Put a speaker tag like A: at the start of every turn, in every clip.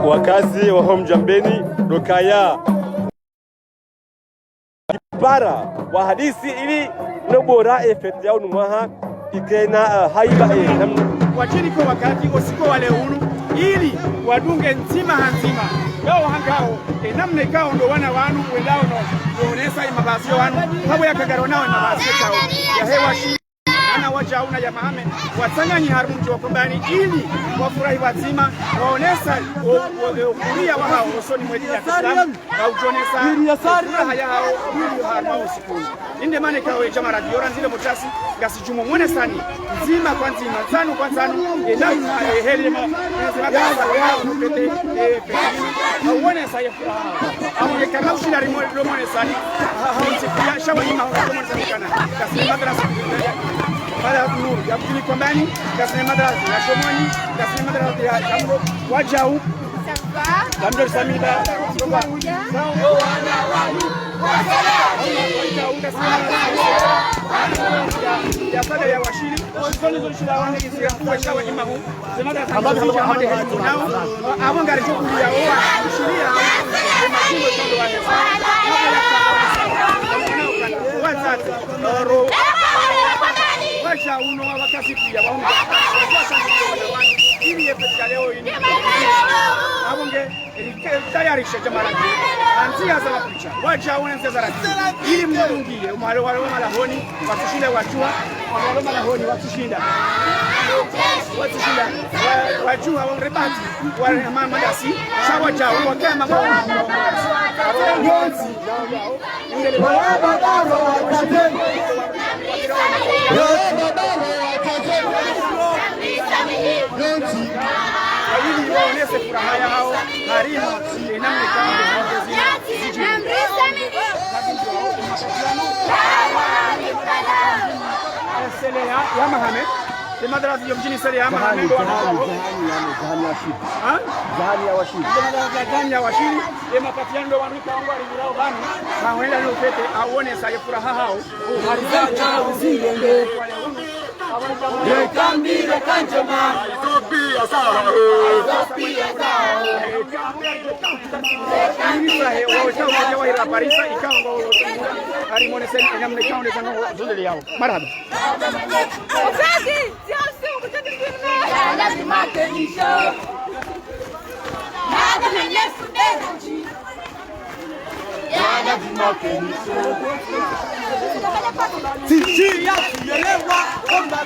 A: Wakazi wa Homjambeni Dokaya para wa hadisi ili nobora fête yao numaha ikena haiba
B: wachini kwa wakati osiko wale hulu ili wadunge nzima hanzima yao hangao namne kao ndo wana wanu wendao no kuonesa imabasio wanu hapo yakagaro nao imabasio chao ya hewa shi ana waja una ya mahame wasanyanyi harumji wa kombani ili wafurahi wazima waonesa kuria wa hao usoni mwezi ya Kiislamu au jonesa furaha ya hao ili harma usiku inde mane kawe chama radio ranzile mutasi gasi jumo mwone sani nzima kwa nzima tano kwa tano na helima nzima kwa kupete au mwone saye furaha au kama ushina remote mwone sani hao sikia shawa ni mahoro mwone sani kana gasi madrasa para nuru ya kuni kombani gasi madrasa ya shomoni gasi madrasa ya jambo wajau Damdor Samida Soba ya sada ya washiri zoni zo shira wane kisiya kwa shawa imahu zemada tanzania hamade hadi nao abangari chukuli ya oa shiria makumbo tondo wa hesa watatu ro wacha uno wakati pia waunga ili yepesa leo ini abonge tayarisha jamani anzia za picha wacha uanze za ratibu ili mdungie umalo wale malahoni watushinde wachua wale malahoni watushinda wajua wamrebati wale mama dasi shawa jao wakema kwa yonzi ngele baba baba wakateni yonzi ili waonese furaha yao harimu namna kama sele ya mahame de madrasa yo mjini sele ya mahame zahani ya washiri de mapatiano wanuka wangu alirao bani kaenda leo fete aone saye furaha hao hariza uzilenge Rekambile kanjema Ethiopia sawa Ethiopia sawa Rekambile kanjema wa Habarisa ikawa harimone sema namna kaunde sana zile yao marhaba Sasa sio kutaka kuona lazima kenisho Nada mnyefu energy Nada mkenisho Sisi ya kielewa kwamba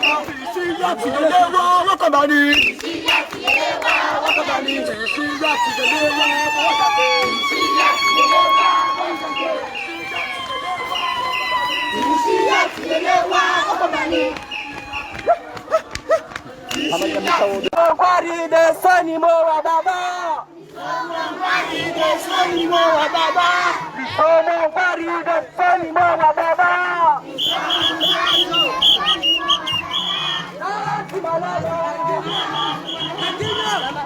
B: sisi ya kielewa wakabani sisi ya kielewa wakabani sisi ya kielewa wakabani sisi ya kielewa sisi ya kielewa wakabani Faride sani mo wa baba Faride sani mo wa baba Faride sani mo wa baba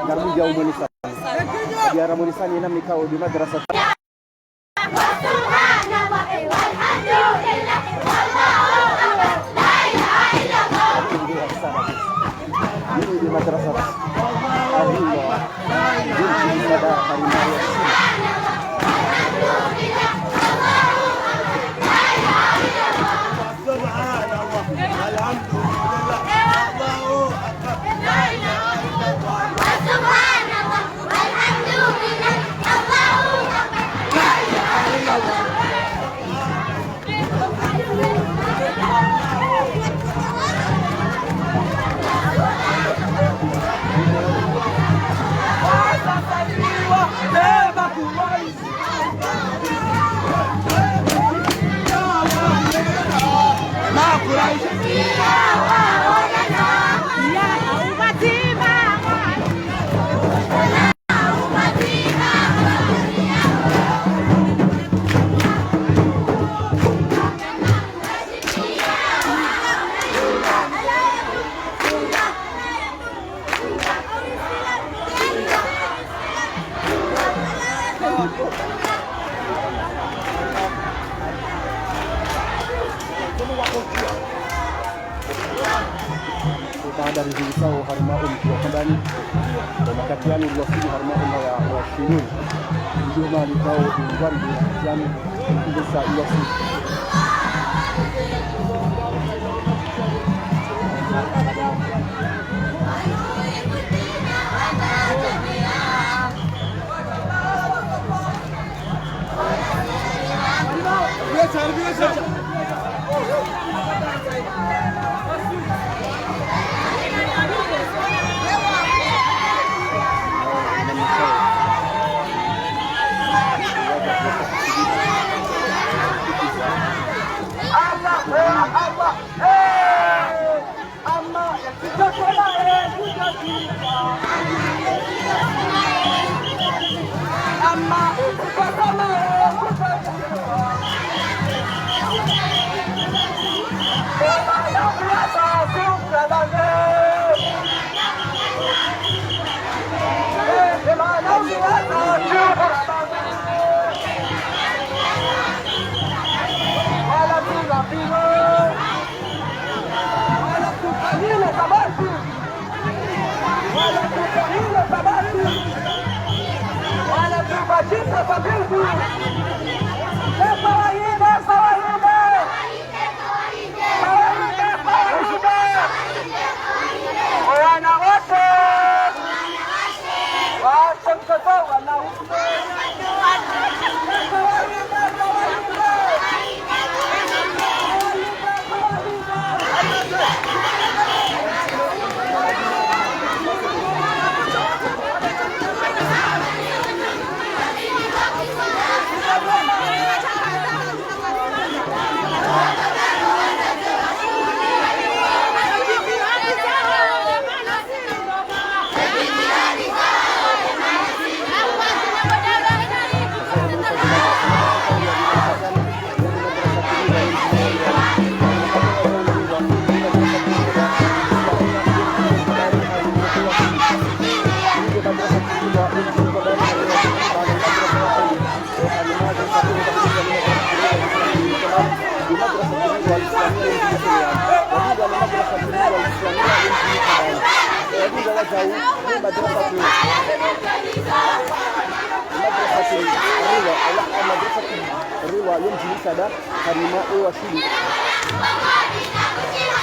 B: Garuja umunisa. Biara munisani namni kao di madrasa. Ini di madrasa.
C: habari zilizao harima mkiwa kandani na katiani uliofika harima ya shuleni ndio mali kao ngwari katiani ndio saa uliofika ada harima washidi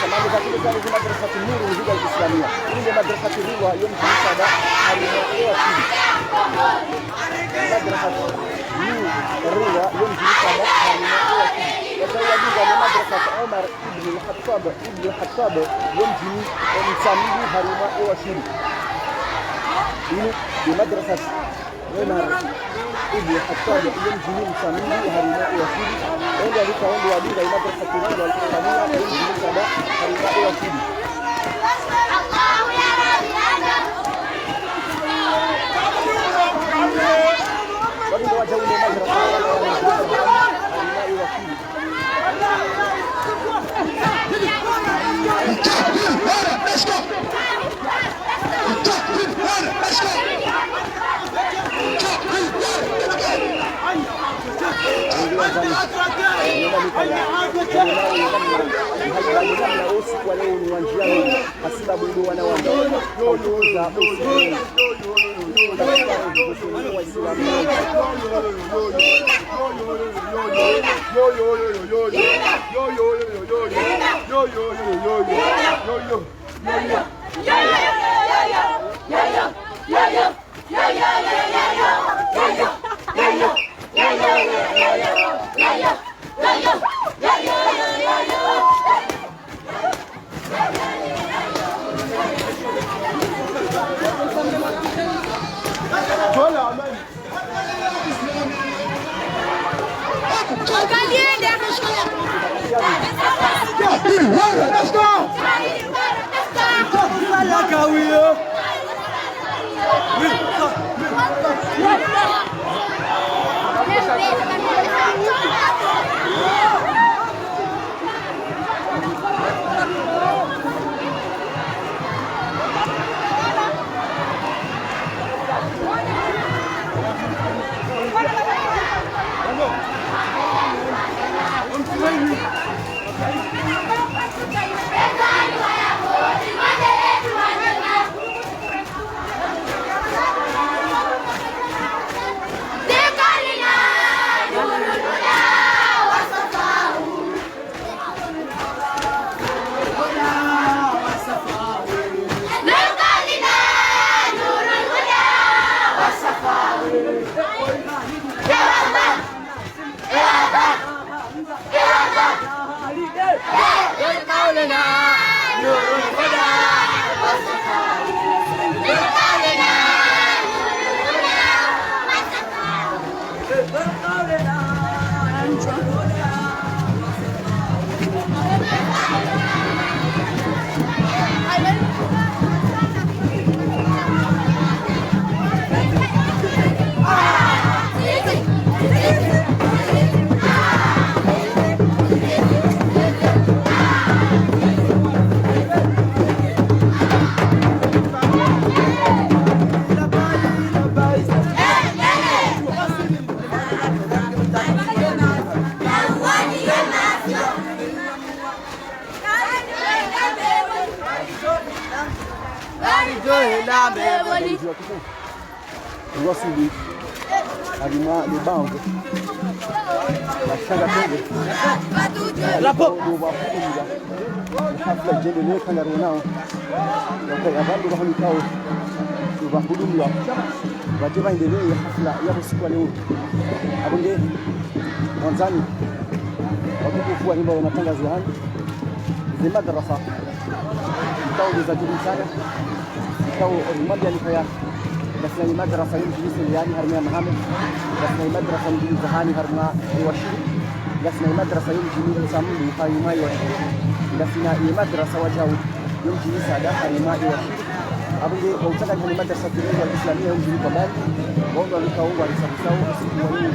C: samani katika zile madrasa nuru hizo Islamia ile madrasa riwa yom ada harima washidi madrasa nuru riwa yom ada harima washidi وتوجد madrasa Umar ibn al-Khattab yom msamidi harima washidi ini madrasa Umar ibn al-Khattab yom msamidi harima washidi ndio alikaomba wadiga madrasa Qur'an wal-Qur'ania yom ada harima washidi Allahu ya Rabbi wadiga wajaule madrasa let's go. Wasuli harima le bango la shanga tenge la po do ba fukuliga hafla jende ne kana ronao ya abandu bahani kao do ba hudumwa baje baendelee ya hafla ya usiku leo abonge mwanzani watukufu wa himba wanatangaza hani ni madrasa kao za juu sana kao mmoja alifanya بس هي مدرسة يمكن يعني هرمية محمد بس هي مدرسة يمكن زهاني هرمية وشيء بس هي مدرسة يمكن يسمون بفايمة وشيء بس هي مدرسة وجاو يمكن يساعد هرمية وشيء أبغى أقول لك إن المدرسة الإسلامية يمكن كمان وضع الكون ورسالة وسيلة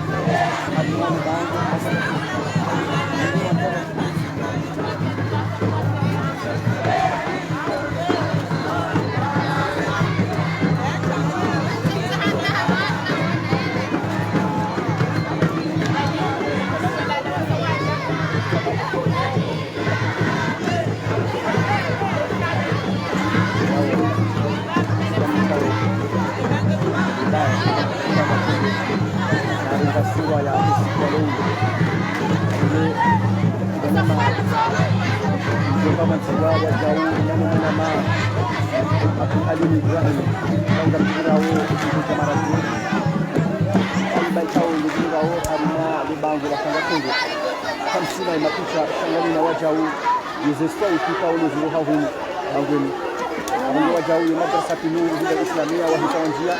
C: مدرسة النور الإسلامية وهي توانجية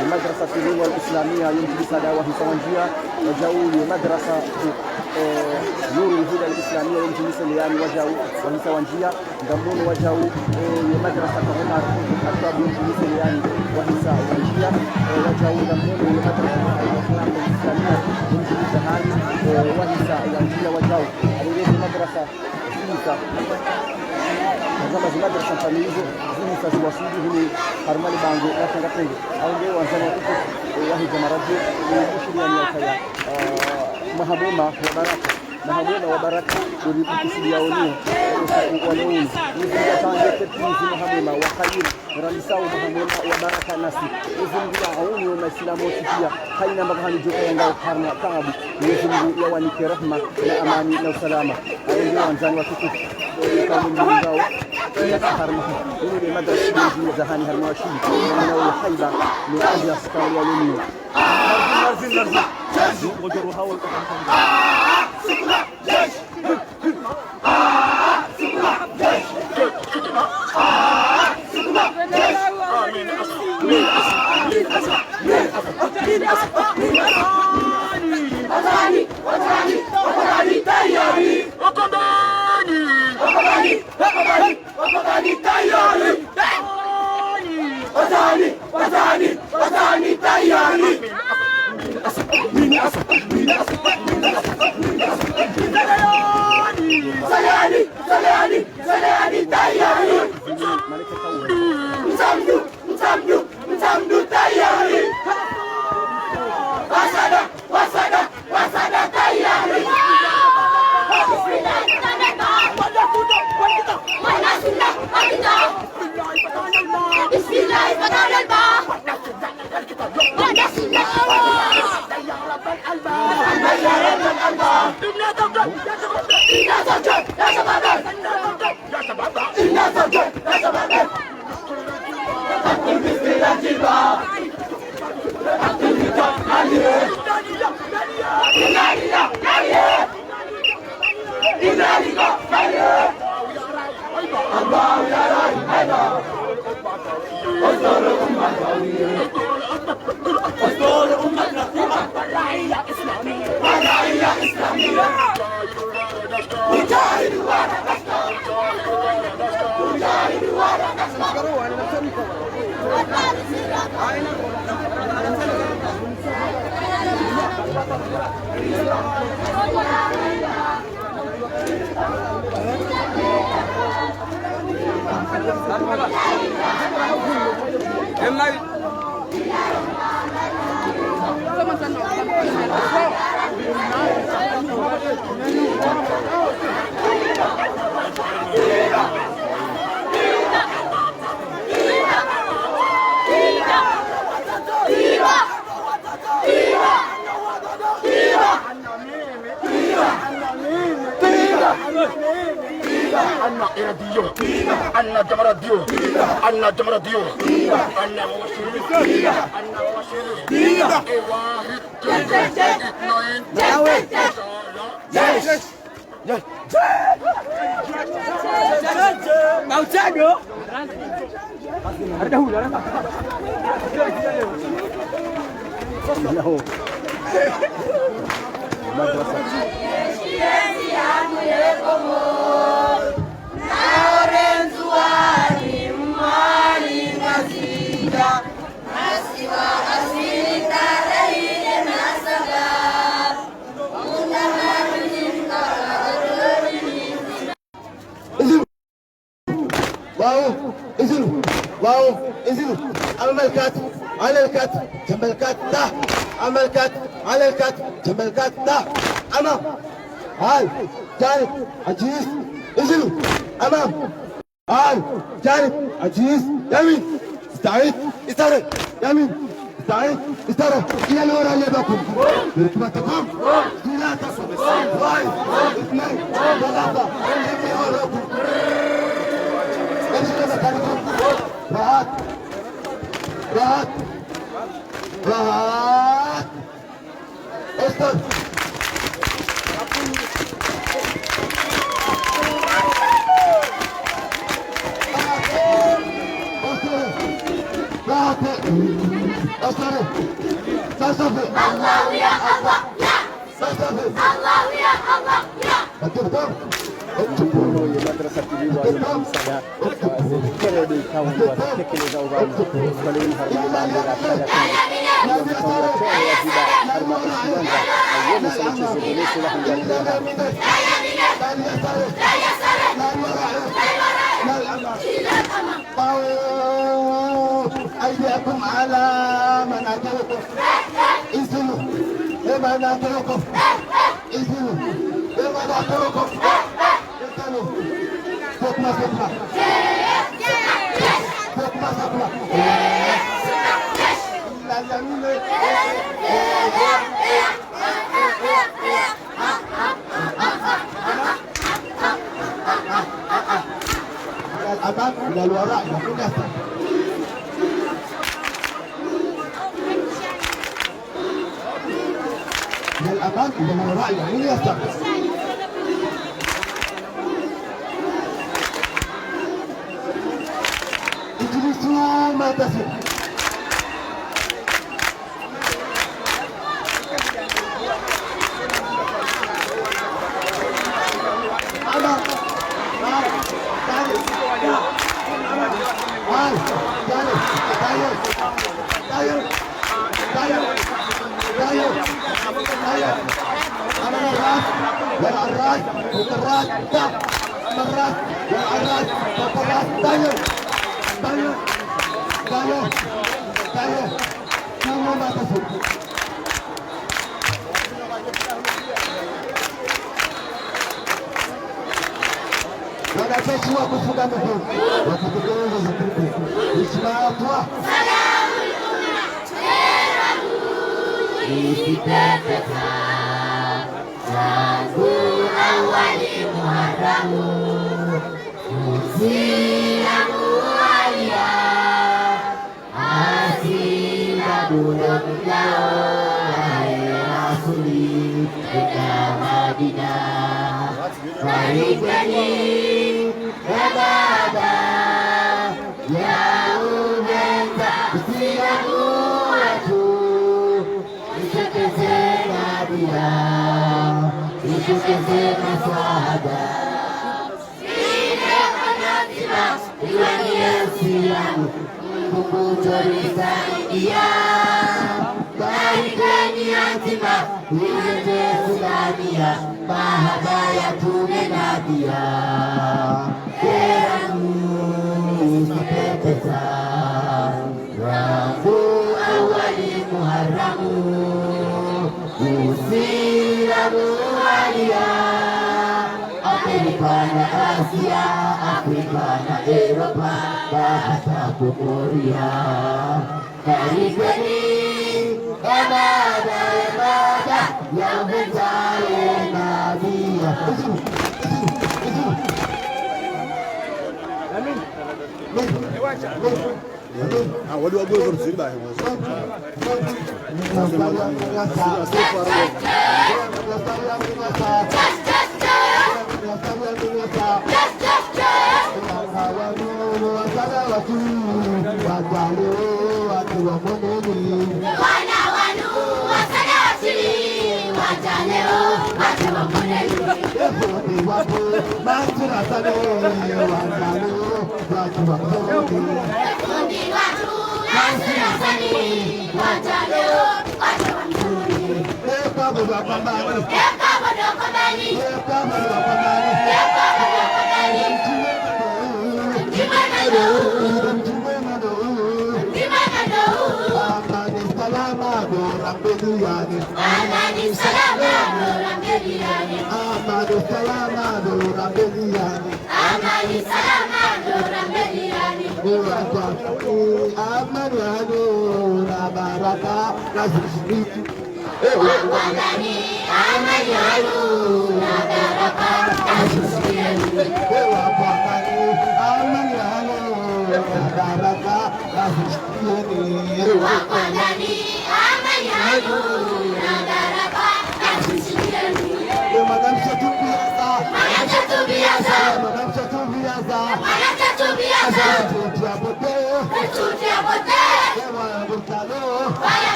C: لمدرسة النور الإسلامية يمكن سادا وهي توانجية وجاوا لمدرسة نور الهدى الإسلامية يمكن سليان وجاوا وهي توانجية دمون وجاوا لمدرسة عمر الخطاب يمكن سليان وهي توانجية وجاوا دمون لمدرسة الإسلام الإسلامية يمكن سهاني وهي توانجية وجاوا هذه المدرسة kama madrasa familia hizi sasa wasidi hili harmali bango na tanga tenge au ndio wanzani watu wahi jamaraji mushiriani ya kaya mahabuma wa baraka ndio kusidia wenyewe wale wengi hizi tangu tetezi mahabuma wa khair ralisao mahabuma wa baraka nasi hizi ndio hauni wa Waislamu pia haina mbahani joka yangao karna taabu hizi ndio yawanike rahma na amani na usalama ndio wanzani watu kama ngao harma ni madrasa hizi za hani harma washidi na haiba ni aje askari wa leo marzi وجروا هاول
D: Viva! أنا إراديو أنا جمراديو أنا جمراديو أنا موشيري أنا موشيري واحد اثنين
B: mau cado ada hula
C: واو انزلوا امام الكاتب على الكاتب جنب الكاتب ده امام الكاتب على الكاتب جنب الكاتب ده امام هاي جانب عجيز انزلوا امام هاي جانب عجيز يمين استعيد استرد يمين استعيد استرد الى الورا اللي باكم بركبتكم ثلاثة واحد اثنين ثلاثة اللي وراكم امشي مكانكم راحت راحت راحت استر راحت استر تصفي الله يا الله يا تصفي الله يا الله يا betul
E: Jepolo ya madrasah tibiwa ya misada kere di kawan buat kekele da uban balin harma bali rasada ya betul kere ya tidak harma ismanda ayo misalnya sebelum sudah menjadi
C: أيديكم على مناكبكم انزلوا بمناكبكم انزلوا بمناكبكم انزلوا فتمة فتمة فتمة فتمة لا يمين الأمام إلى الوراء يكون أسهل من الأمام إلى الوراء يكون أسهل اجلسوا ما تسر wanapeswa kufunga miguu wakitekeleza zikristo ismaatwa
F: Isipepesa Zangu awali muharamu Musilamu alia Asila bulan jauh Hai Rasuli Ika Madinah Barikani Hebada Ya Ubenta Musilamu aku Itu kesena sahaja Ini penantiba Iwani yang siang Kumpul cerita India Dari kenyantima Ini Sudania Bahadaya Tumenadia Keramu Sepetesan Rambu awali muharamu Musilamu alia Amerika na Asia Afrika na Eropa Bahasa Korea Karibani Emada Emada Yang mencari
C: Wali wa gozo msiba hiyo.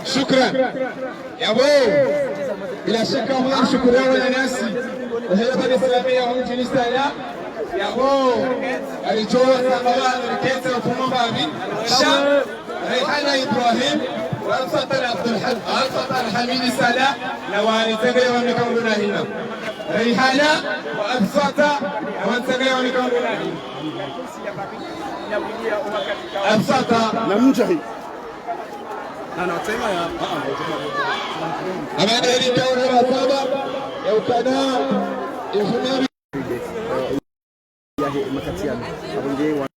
G: شكرا يا ابو بلا شك الله شكرا ولا ناسي الهيئه الاسلاميه هم جلسنا يا ابو الجوع سماوات الكيس وفم بابين الشام ريحانه ابراهيم وابسط الحميد السلام نواني تغير ونكوننا هنا ريحانه وابسط ونتغير ونكوننا هنا ابسط
C: نمجحي
G: أنا أريد أن أقول لك يا كنا يفهمني
C: يا مكتيان أبغى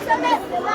H: Semestre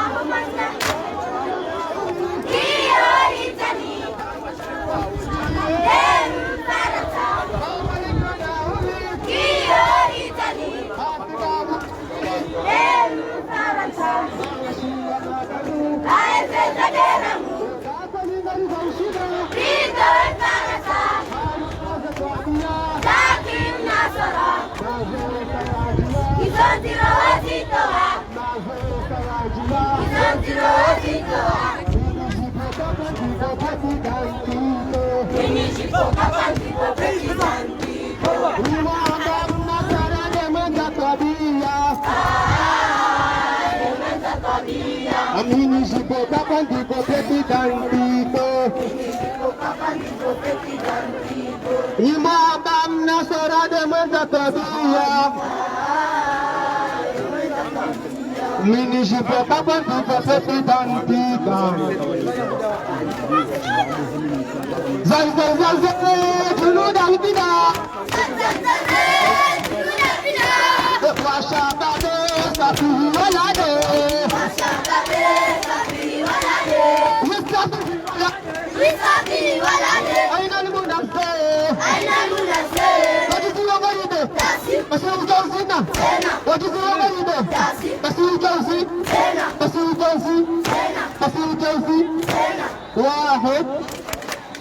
G: واحد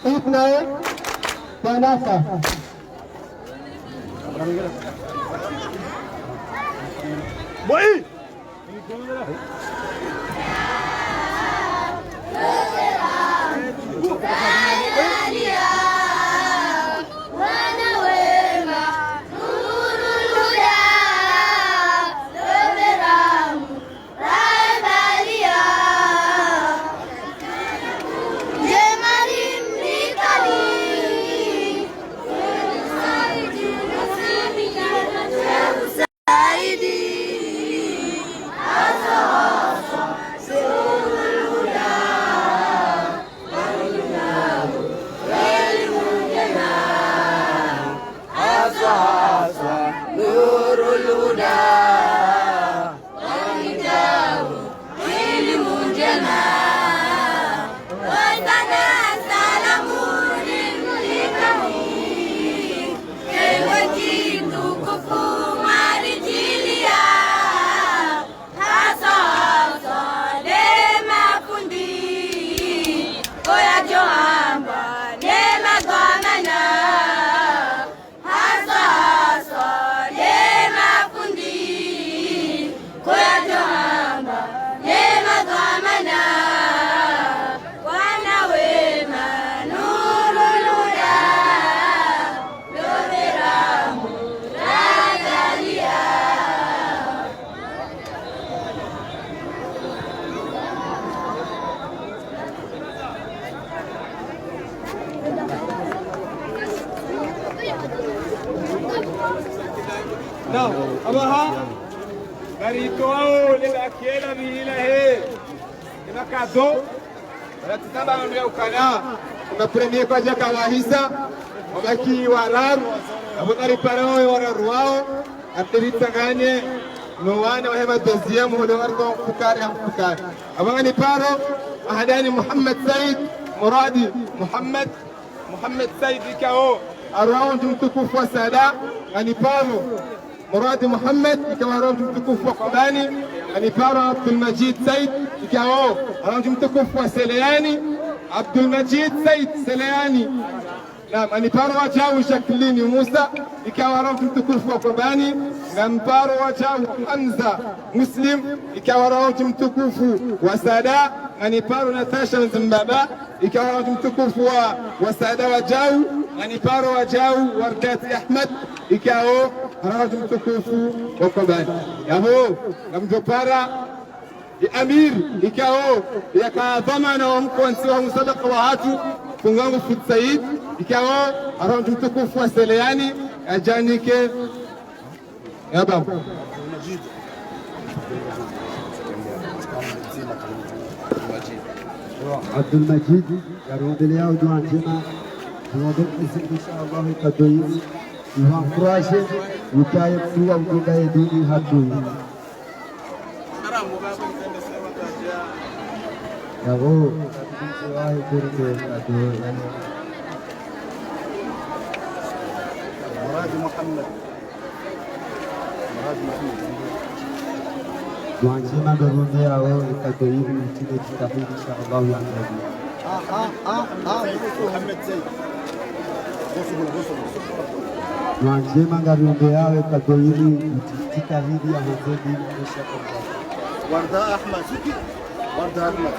G: اثنين ثلاثة
B: بوي abaha garitoao lelakiela bihilahe inakado ratitaba ndio ukana unapremie kwa jaka wahisa wabaki waram abunari parao wararuao atiritsanganye no wana wahema dozia muholo warto fukari ham fukari abangani paro ahadani Muhammad Said Muradi Muhammad Said ikao around mtukufu wa sada ani paro مراد محمد كمان تكوف وقباني أني بارو عبد المجيد سيد كاو رانجم تكوف وسلياني عبد المجيد سيد سلياني نعم أني بارو وجاو شكليني موسى كاو رانجم تكوف وقباني نعم بارو وجاو حمزة مسلم كاو رانجم تكوف وسادا أني بارو نتاشا زمبابا كاو رانجم تكوف وسادا وجاو أني بارو وجاو وردات أحمد كاو رانجم تكوفو وقبان يهو نمجبارا الأمير إكاو يكا ضمنهم كونسيهم سبق وهاتو فنغانو في السيد إكاو رانجم تكوفو وسلياني أجانيك يا بابا
H: عبد المجيد يرون دليا ودوان جمع دوان إن شاء الله كدوين Iwan Croatia, Ukaya Tua Ukaya Duni Hatu. Yago, Saya Kurke Hatu. Muhammad. Tuan Cina berundia awal kita ini kita insya Allah yang lagi. Njema ngarumbe yawe kadoili jitahidi ya huzedi maisha kwa
C: Warda Ahmad. Warda Ahmad.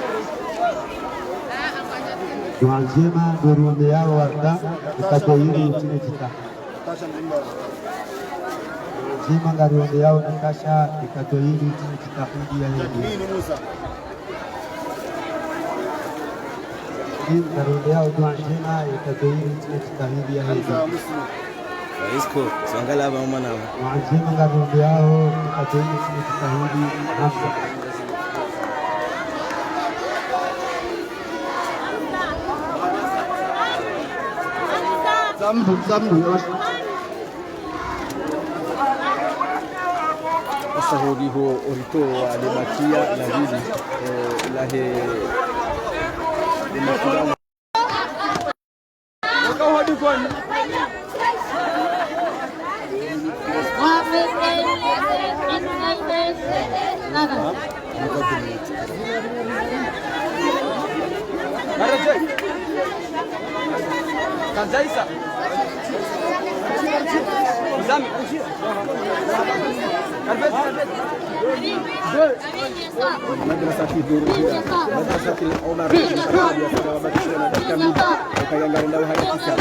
H: Njema ngarumbe yawe Warda kadoili jitahidi. Njema ngarumbe yawe Natasha kadoili jitahidi ya huzedi. Ngarumbe yawe njema kadoili jitahidi ya huzedi.
E: Isko, sangala ba mama na.
H: Njema ngarumbe yawe kadoili jitahidi Hamza. Zambu.
E: Sahudi ho orito alimakia na bibi lahe limakia.
B: Kanzaisa. Zami.
E: Madrasah tidur dia. Madrasah Omar dia sudah berkisah dan kami kayak nggak rendah hari kita.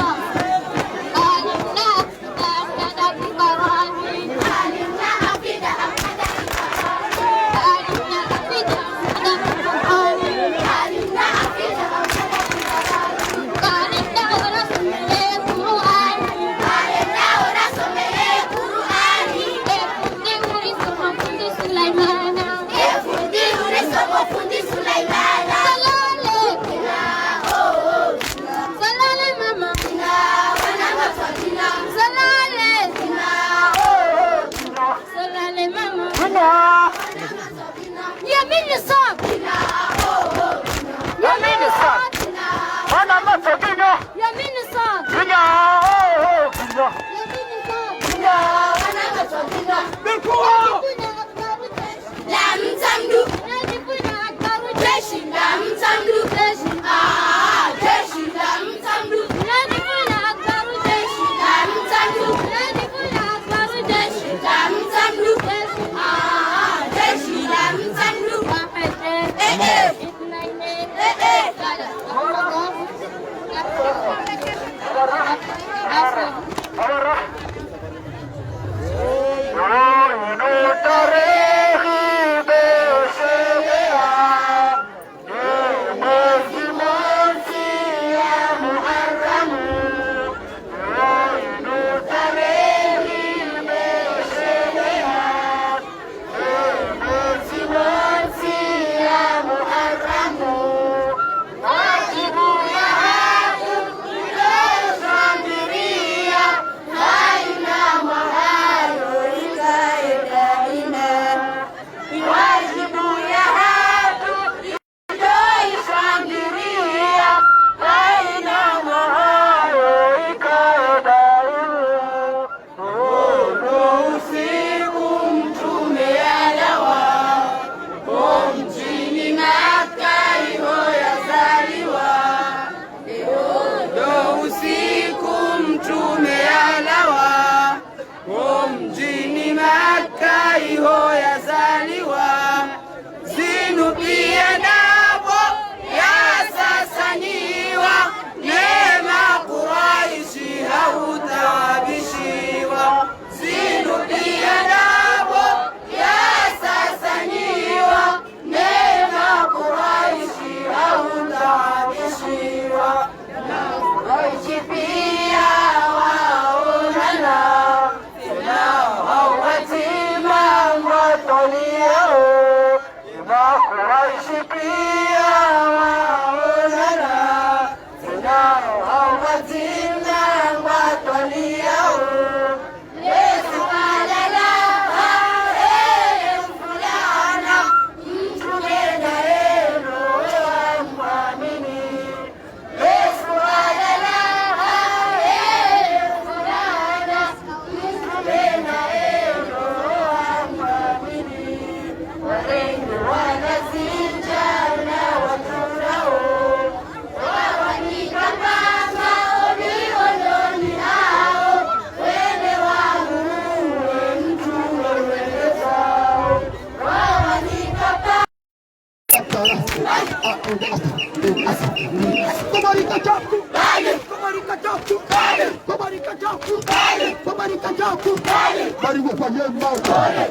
G: barigo panyemba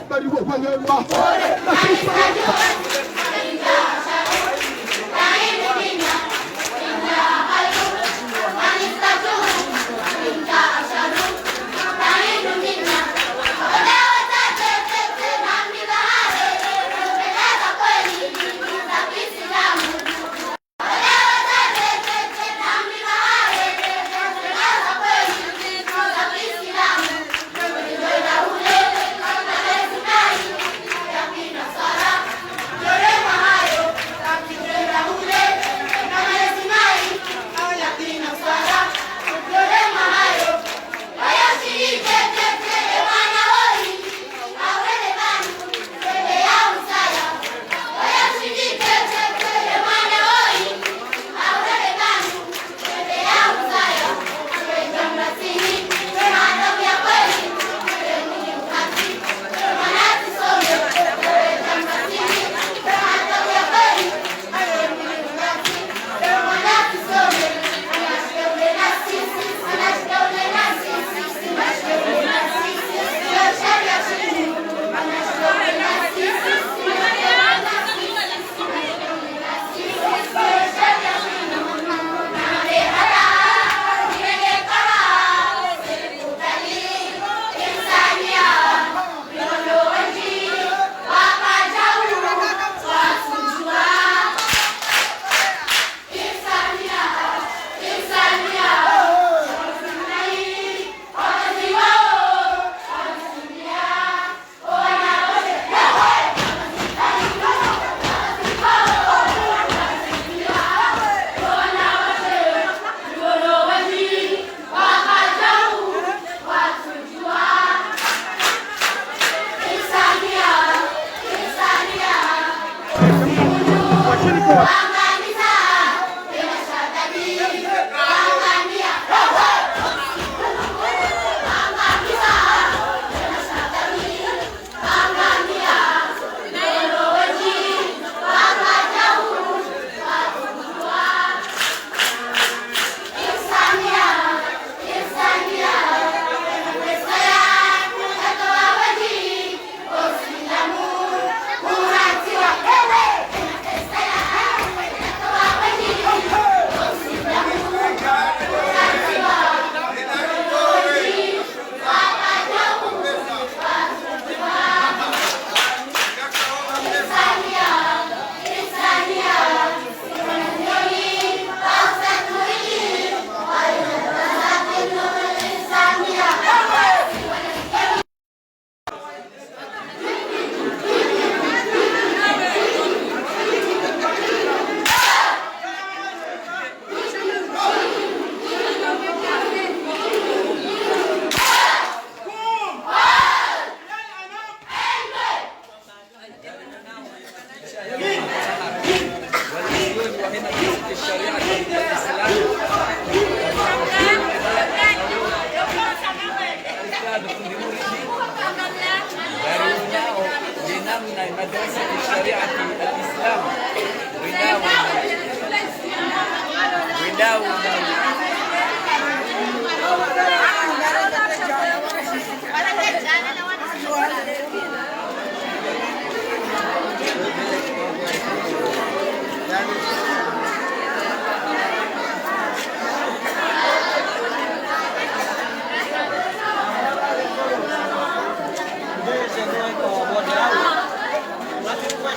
G: barigo panyemba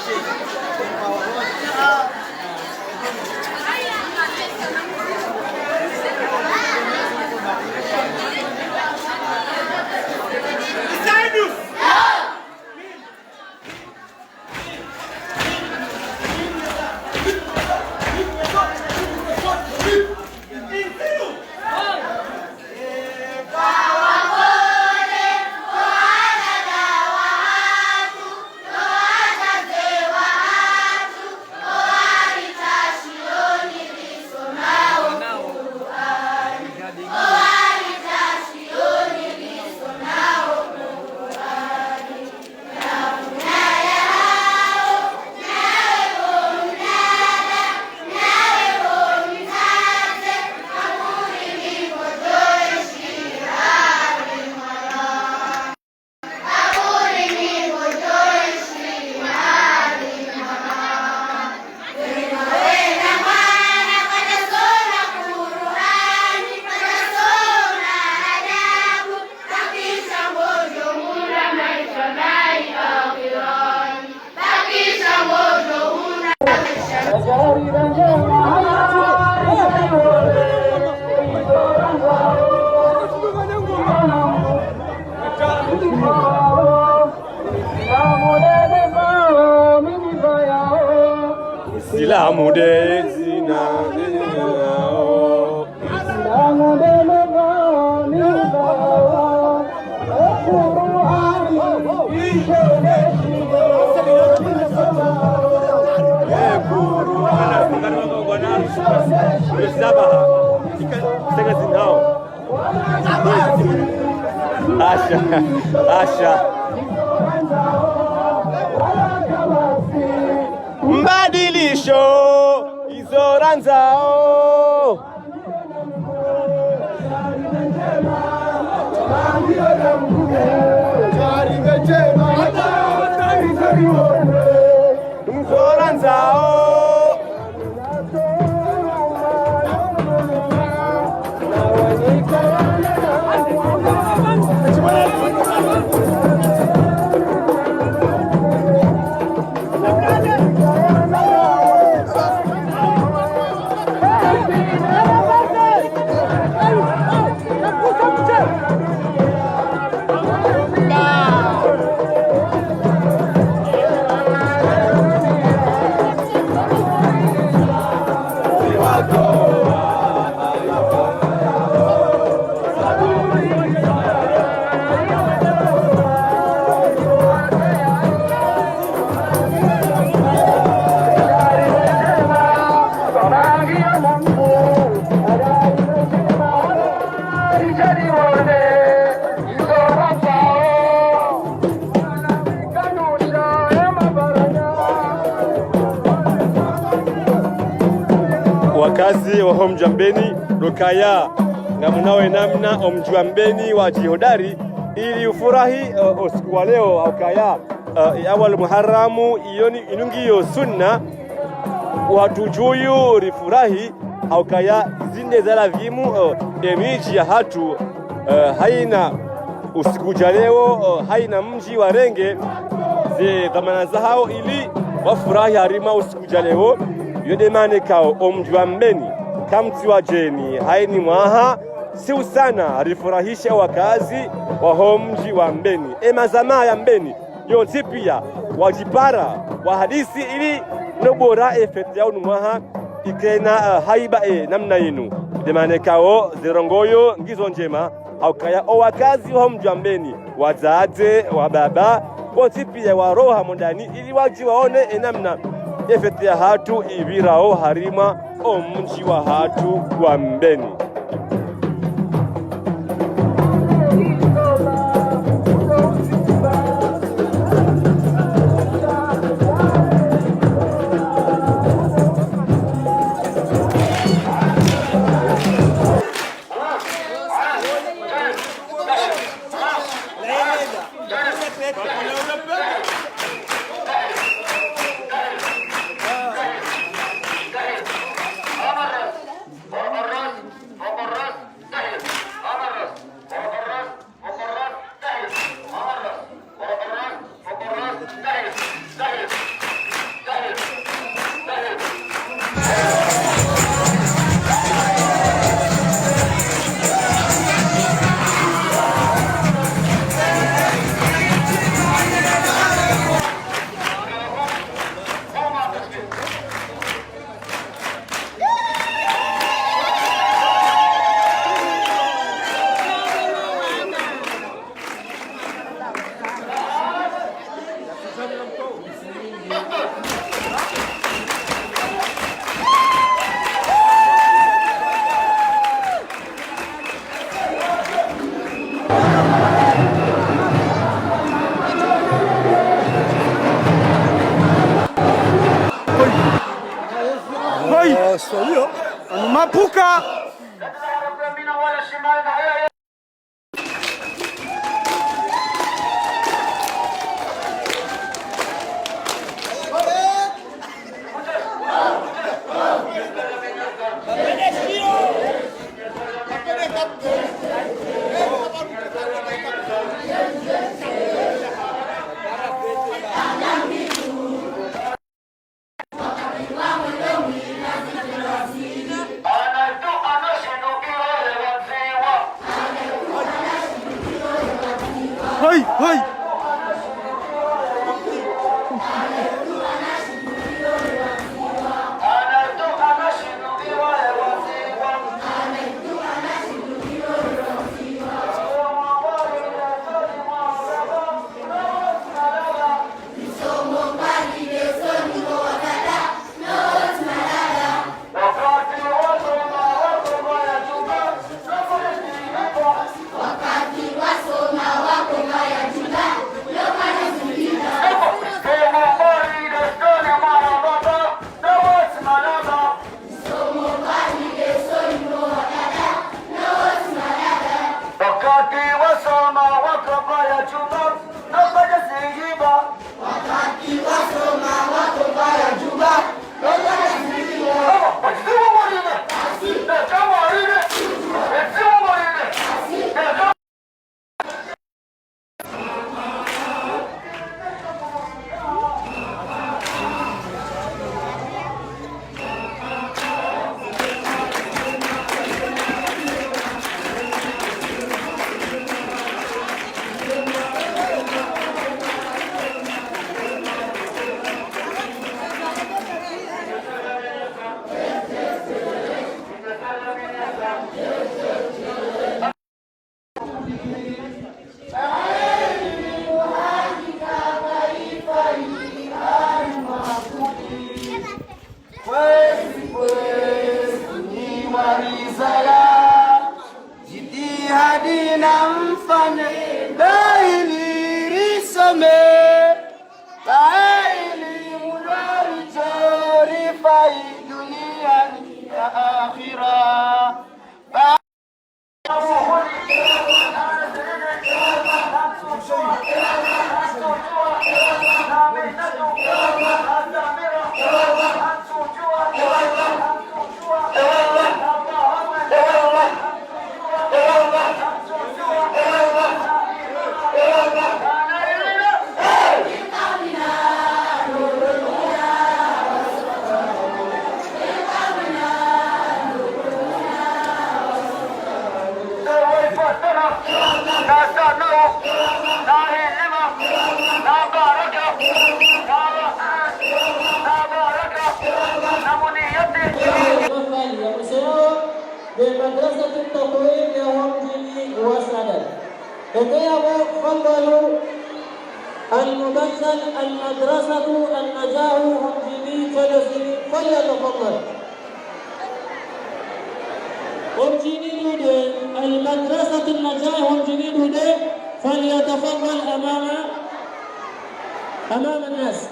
C: Question.
A: amudezi na Asha mbadilisho hizo ranzao wakazi wa Homjambeni Rukaya ngamunawe namna omjuambeni wa jihodari ili ufurahi usiku wa leo Rukaya awal Muharramu iyoni inungiyo sunna watujuyu rifurahi Rukaya zinde zala vimu emiji ya hatu haina usiku leo haina mji wa renge ze dhamana zao ili wafurahi harima usiku leo yodemane kao omjuambeni kamti wa jeni haini mwaha siu sana rifurahisha wakazi wa homji wa mbeni mazama ya mbeni yonti pia wajipara wa hadisi ili nobora fête ya mwaha ikena haiba namna yinu demane kao zirongoyo ngizo njema Rukaya wakazi wa homjambeni wazate wa baba wonti pia wa roha mondani ili waji waone namna fête ya hatu ibirao harima omji wa hatu wa mbeni.
B: Mapuka Hoi!
I: المبذل المدرسة النجاح هم جميع فليتفضل. هم جميع المدرسة النجاح هم جميع فليتفضل أمام الناس.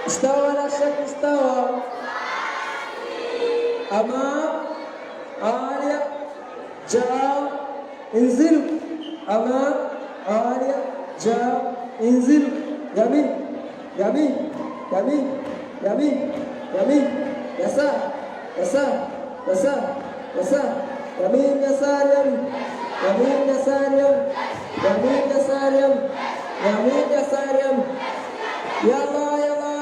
I: استوى لا شك استوى أمام عالية جاء انزلوا أمام عالية جاء انزلوا يمين يمين يمين يمين يمين يسار يسار يسار يسار يمين يسار يمين يمين يسار يمين يمين يسار يمين يمين يسار يمين يلا يلا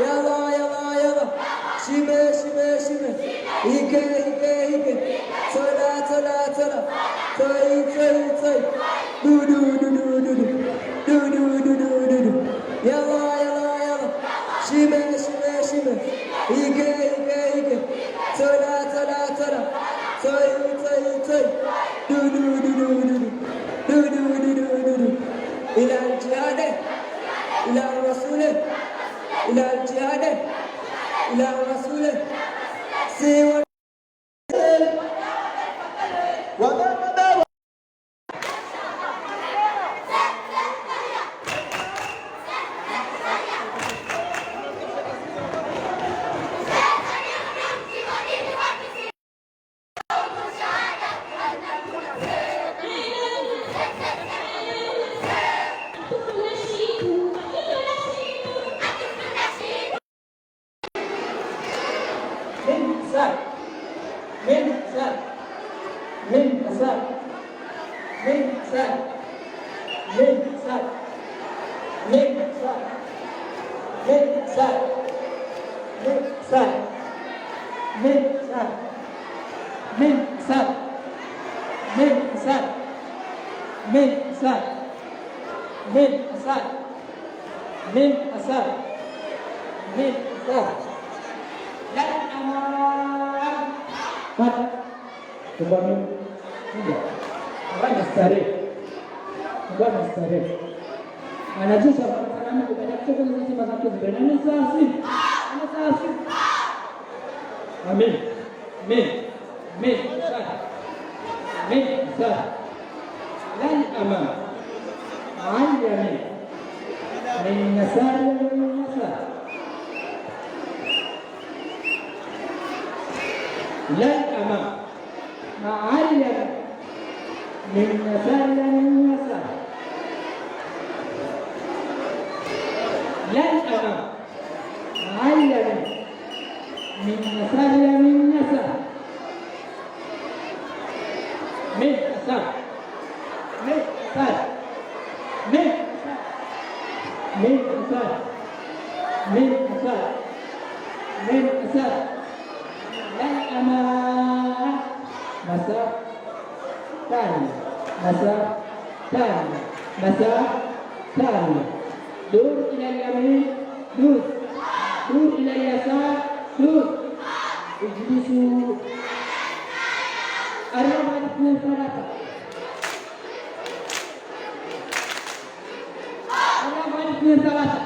I: يلا يلا يلا شمه شمه شمه هيك هيك هيك تلا تلا تلا تاي تاي تاي دو دو دو دو دو دو دو دو دو دو يلا يلا يلا شمه شمه شمه هيك هيك هيك تلا تلا تلا تاي تاي تاي دو دو دو دو دو دو دو دو دو إلى الجهاد إلى الرسول إلى الجهاد إلى الرسول سوى
J: Anajisha kama kubakia kwenye hizo mazako zibeni sasa. Amen. Amen. Amen. Amen. Sasa. Lan amam. Amen. Min nasar min nasar. Lan amam. Ma'aliya min nasar min nasar. Lan amam. Ma'aliya من يسار من يسار من يسار من يسار من يسار من يسار من يسار لا أمام مسار ثاني مسار ثاني مسار ثاني دور إلى اليمين دور إلى اليسار دور اجلسوا الرابعة اثنين ثلاثة الرابعة اثنين ثلاثة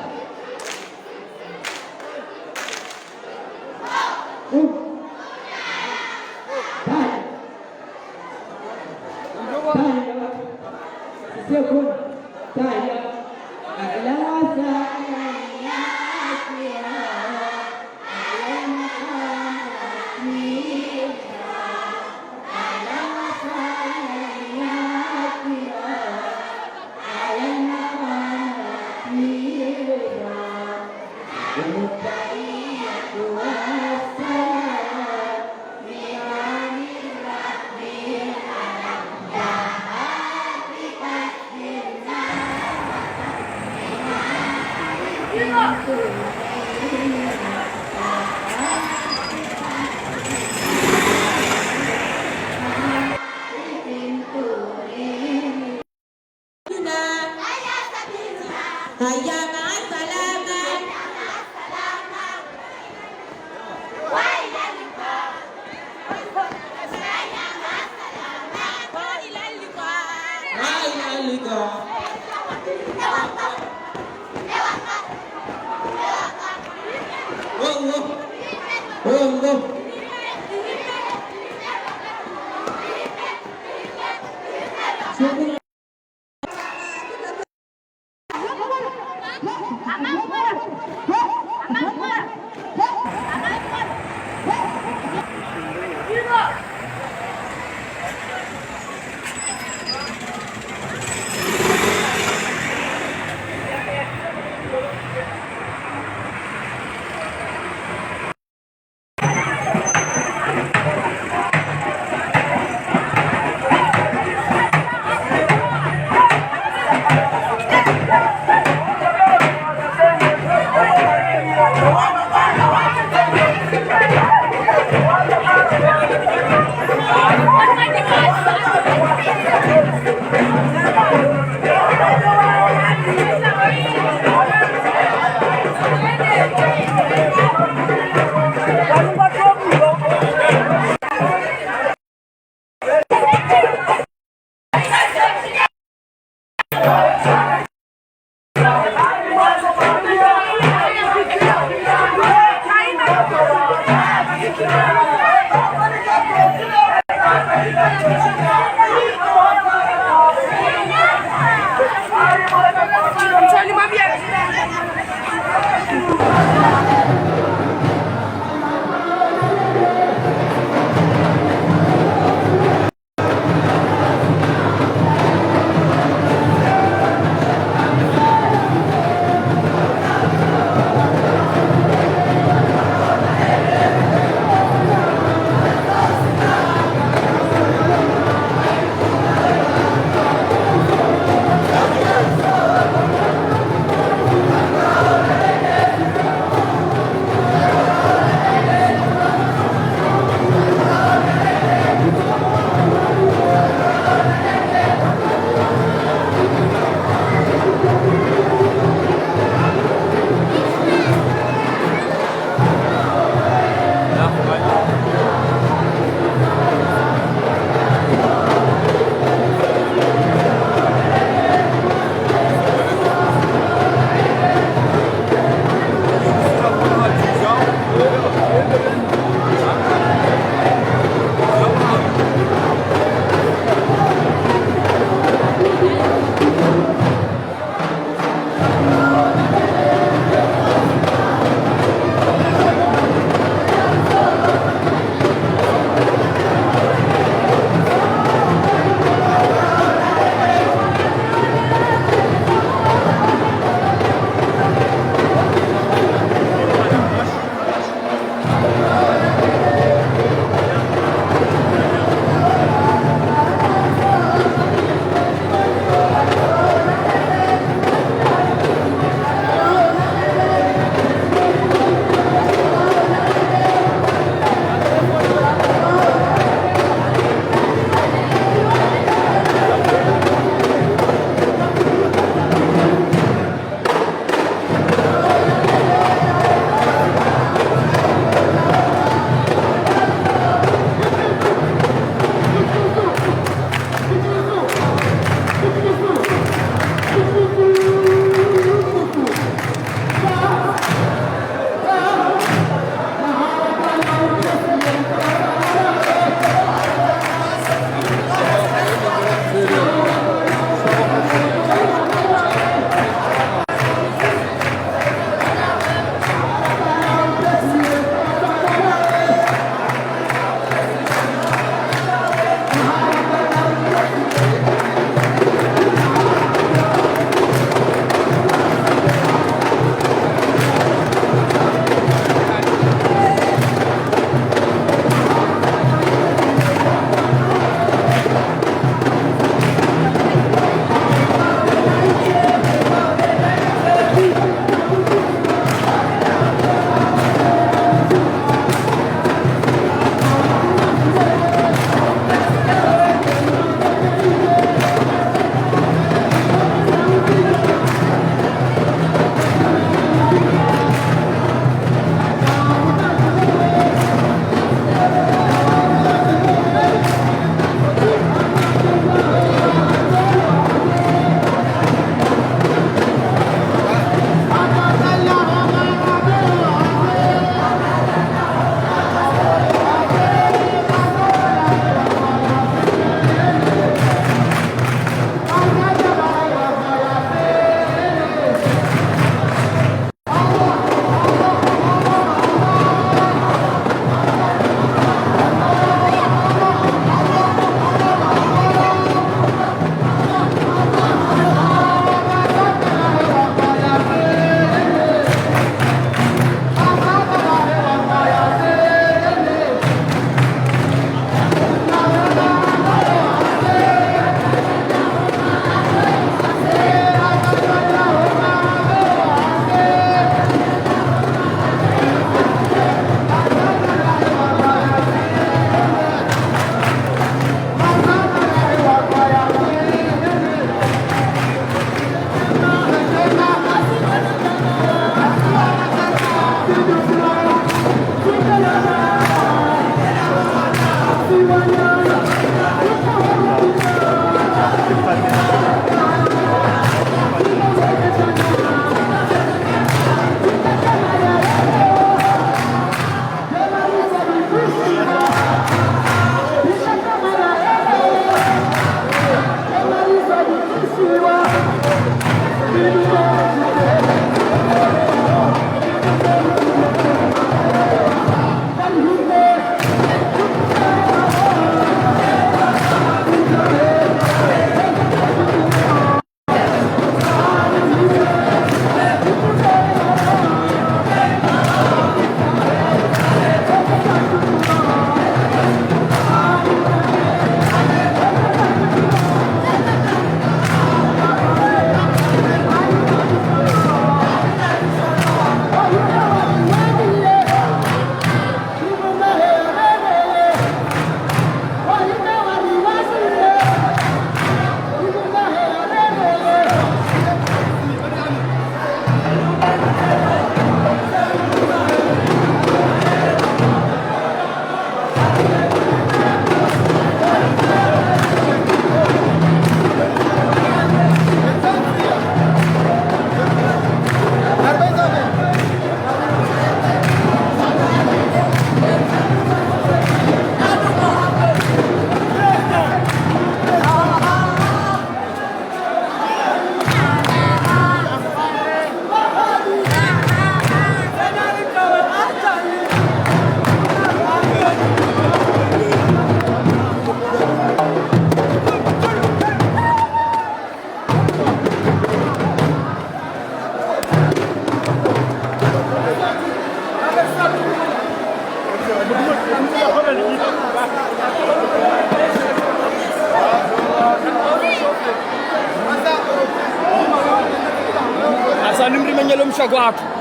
B: Guapo.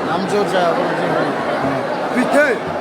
C: 남조자
B: 밑에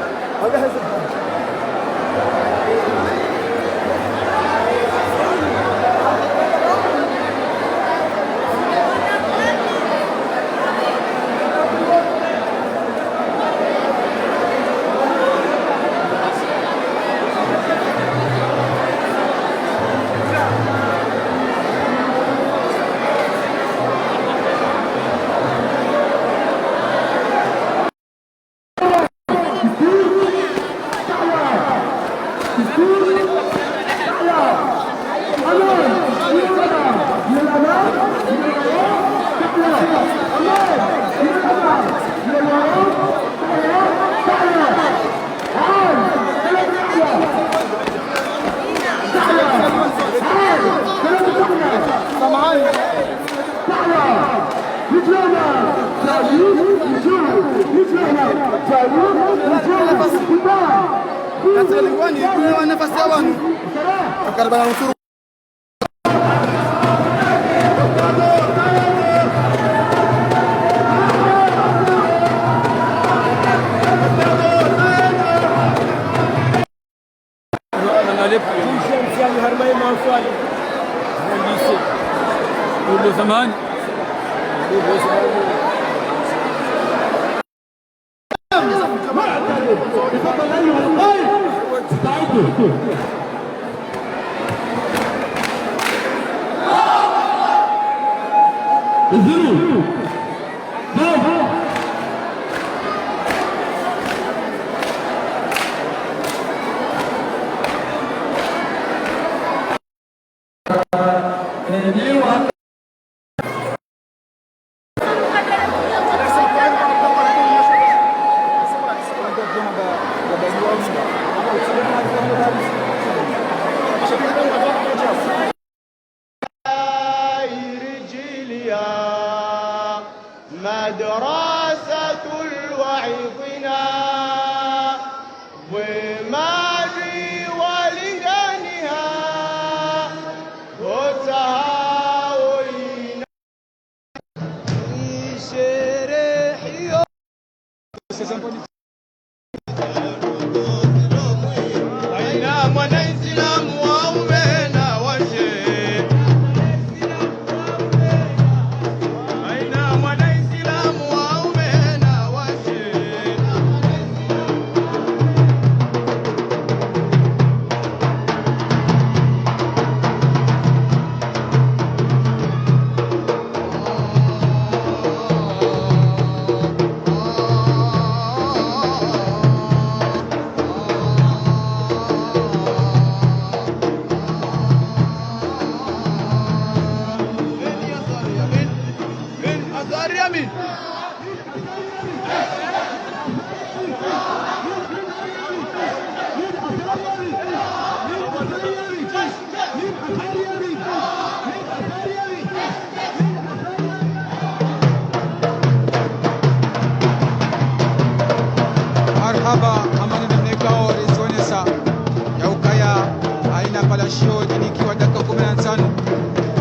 K: la shio jinikiwa dakika 15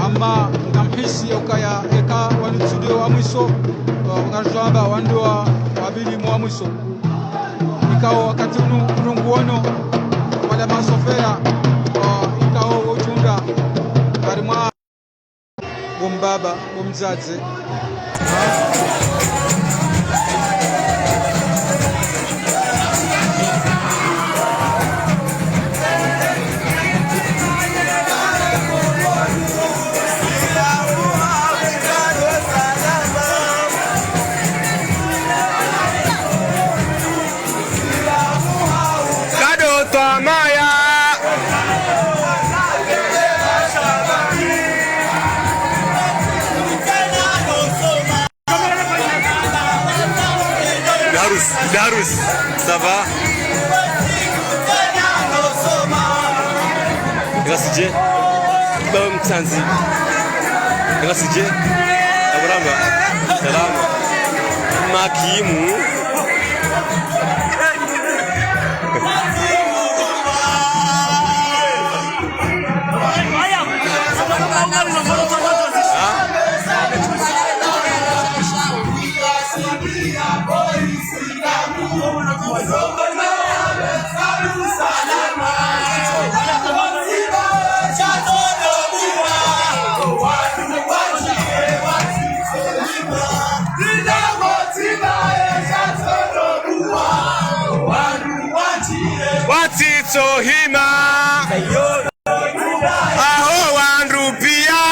K: ama ngamhisi ukaya eka wanitsudio wa mwiso ngajwamba wandoa wabili mwa mwiso ikao wakati ununguono wala masofera ikao utunda karimwa bombaba bomzaze
A: Darus, ça va? Ngazidja, bam tsanzi. Ngazidja, abramba, salam. Makimu.
L: Watito hima aho wandupia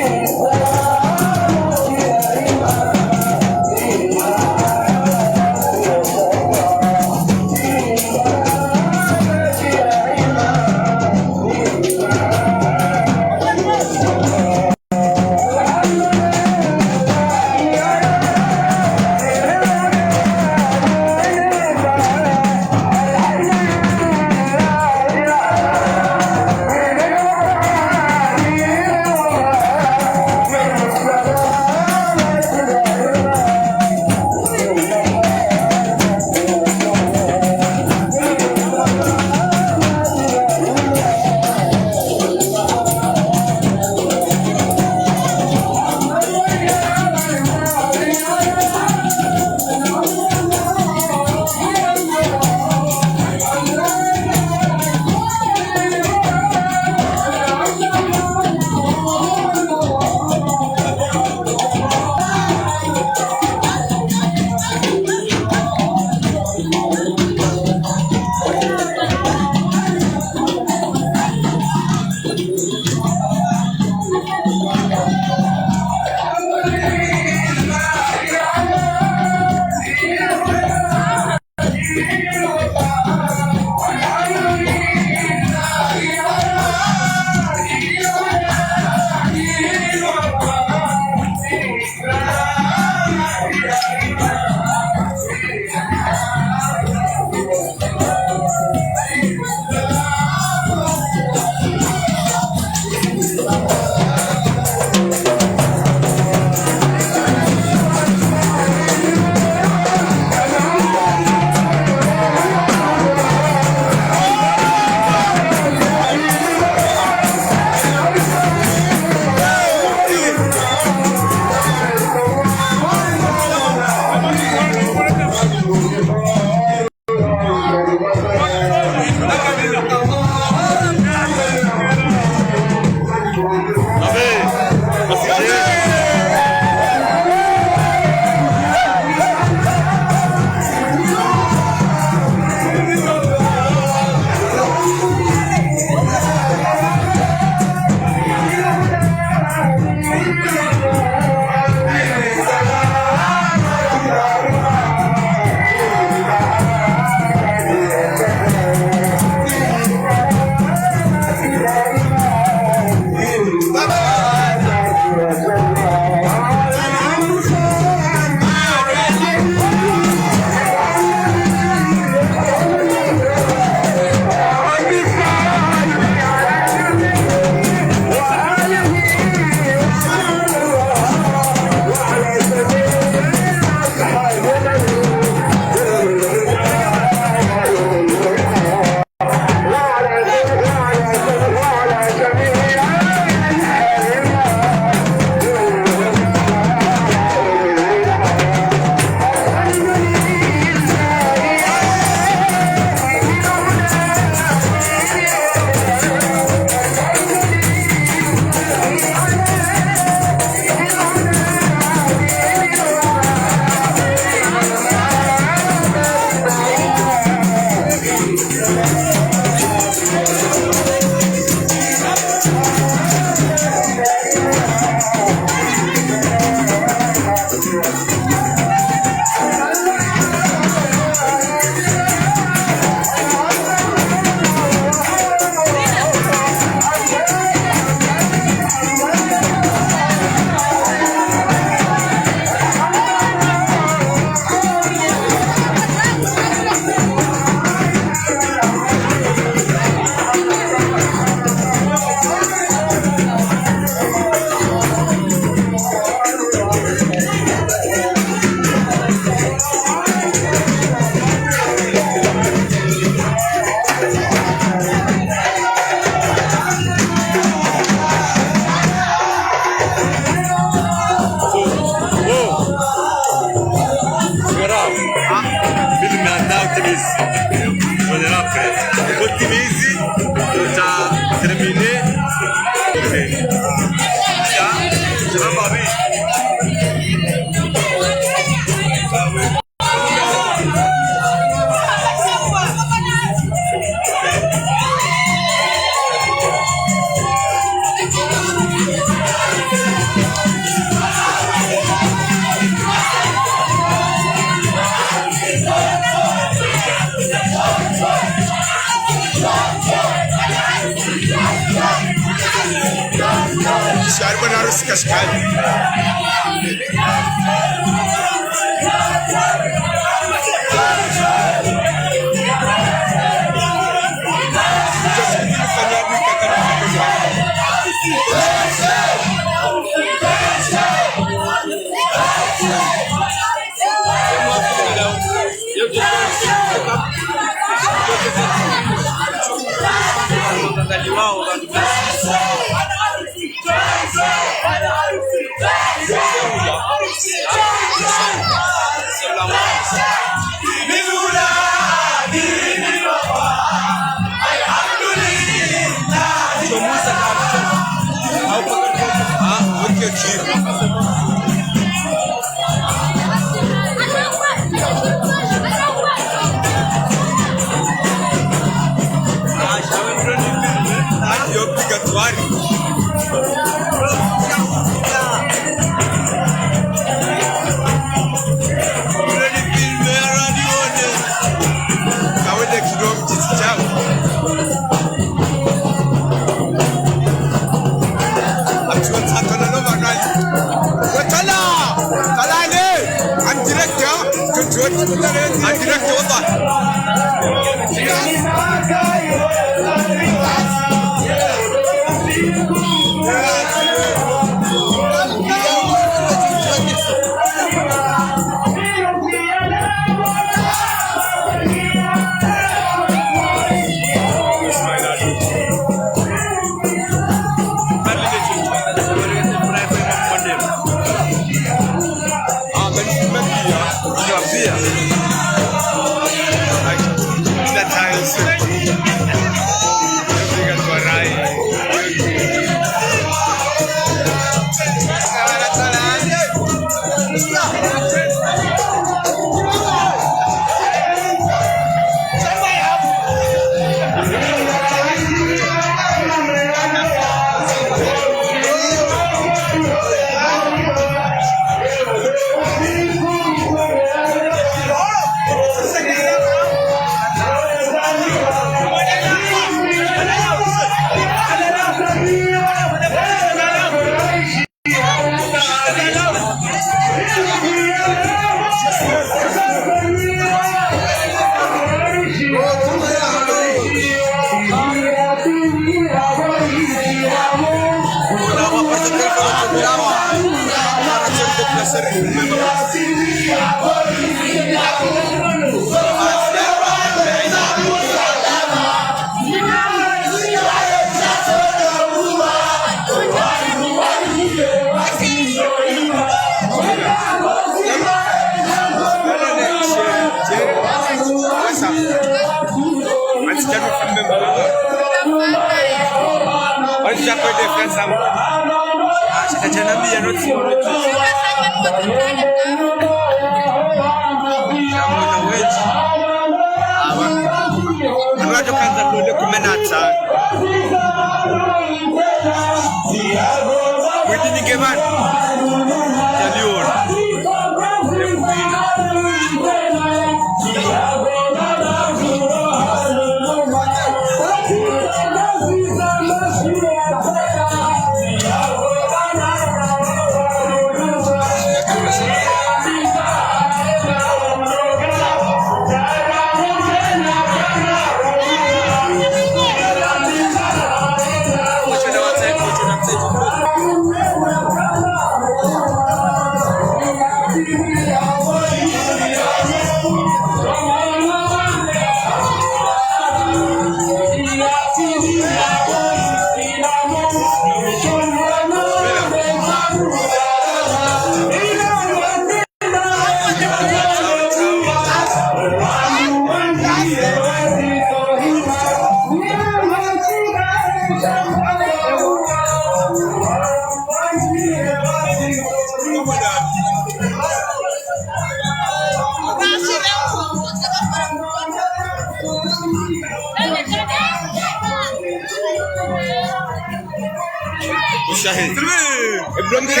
L: Belum ke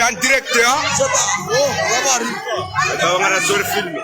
L: en direct ya. Oh, kabar. Ada orang ada film.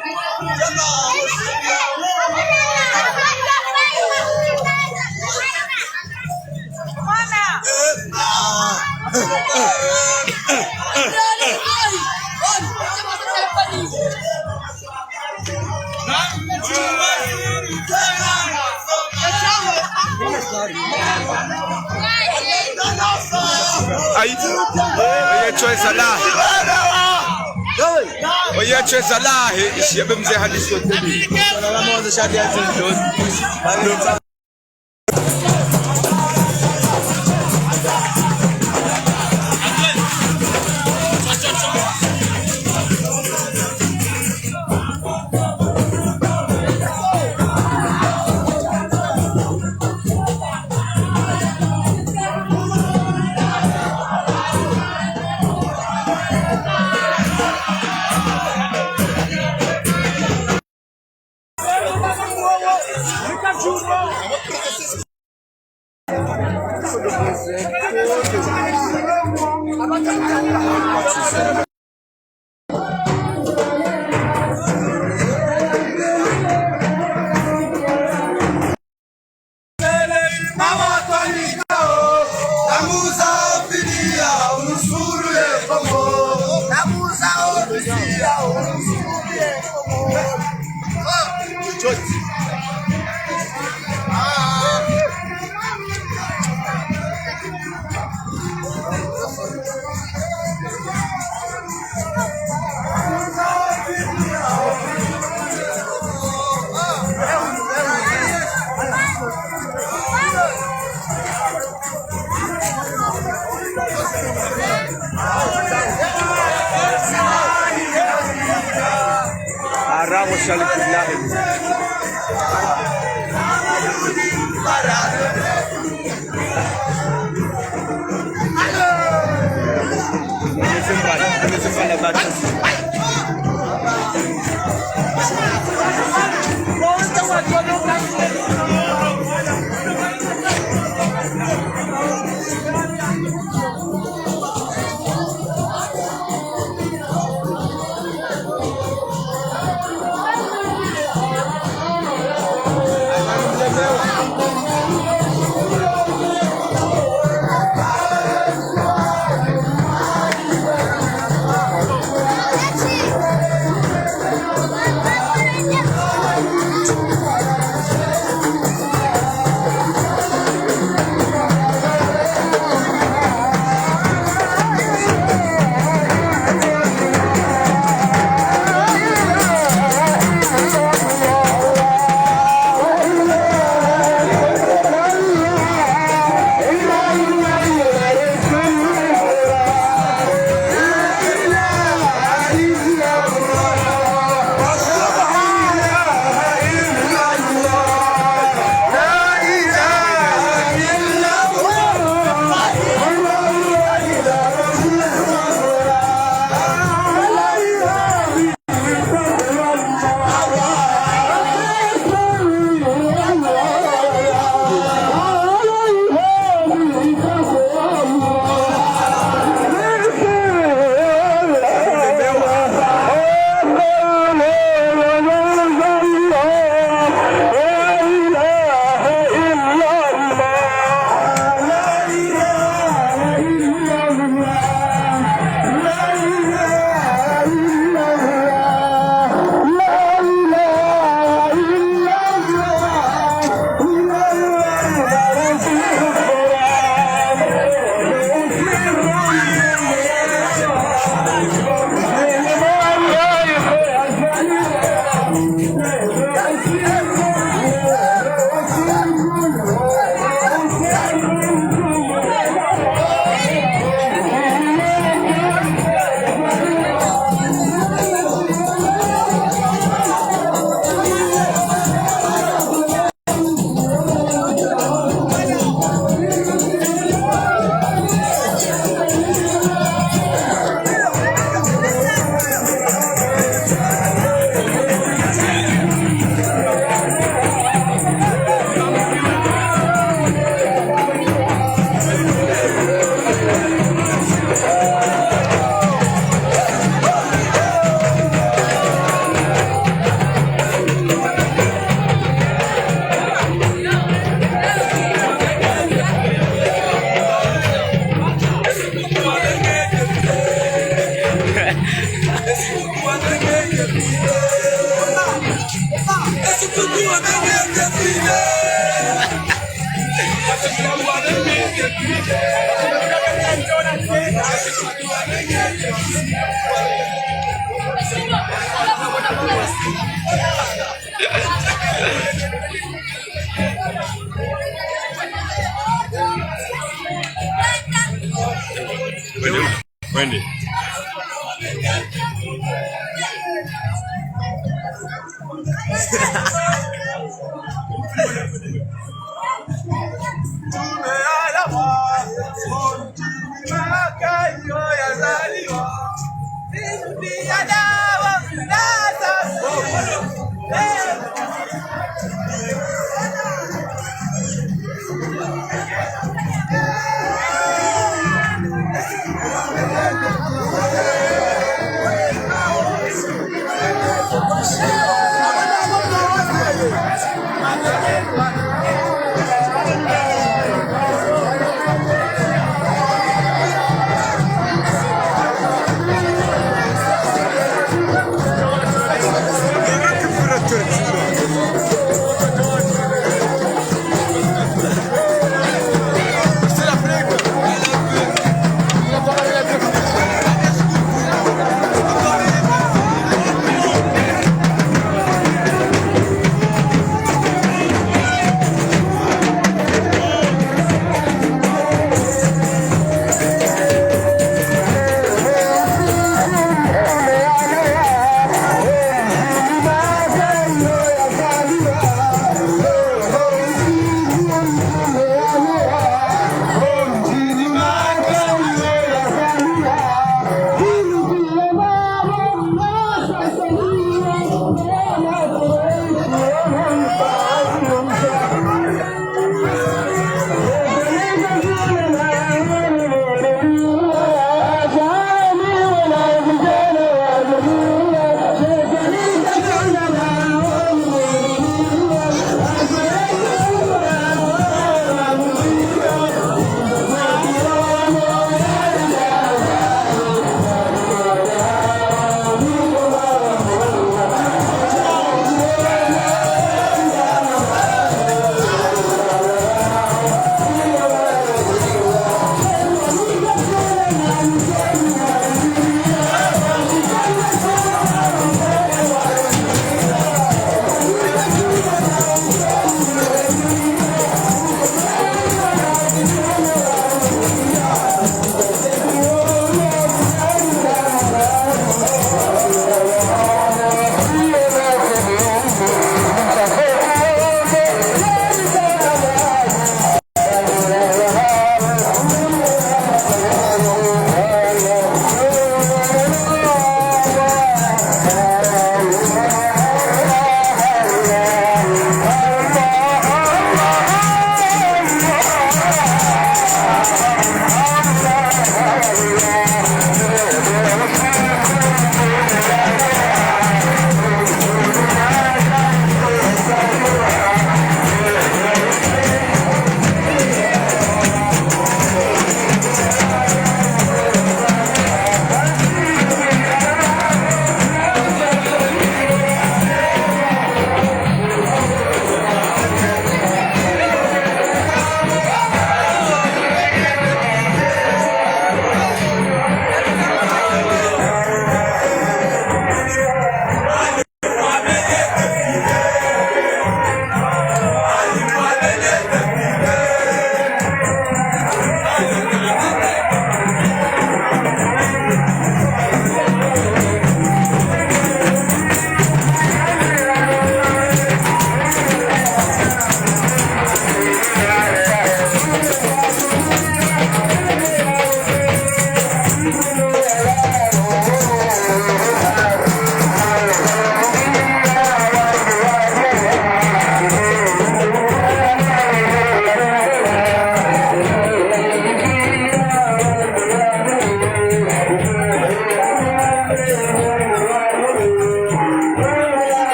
A: Wendy.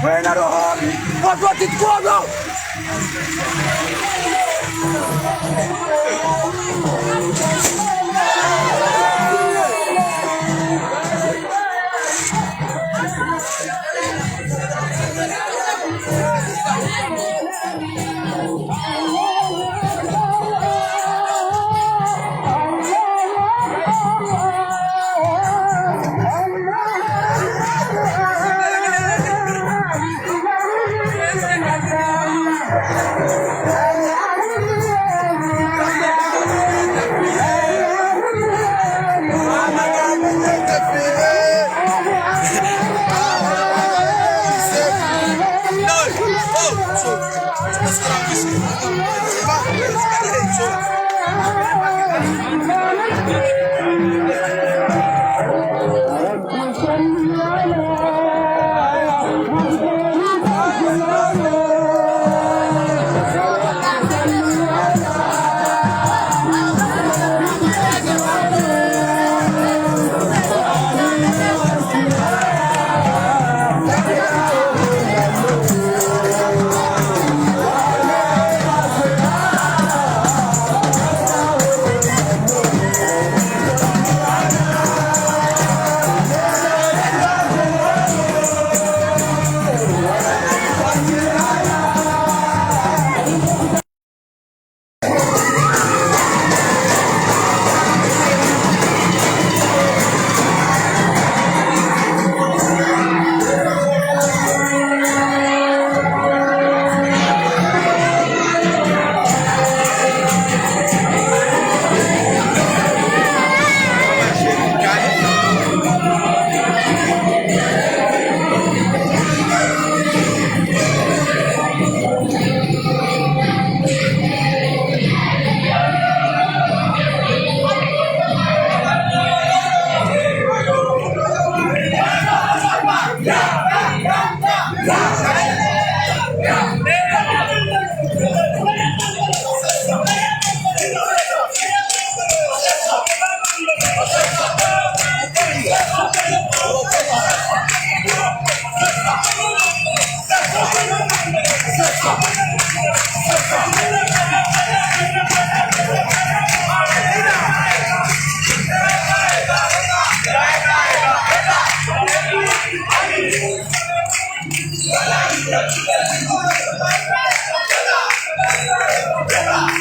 L: Buena rohoni, watu wakitukoga.
F: Yeah.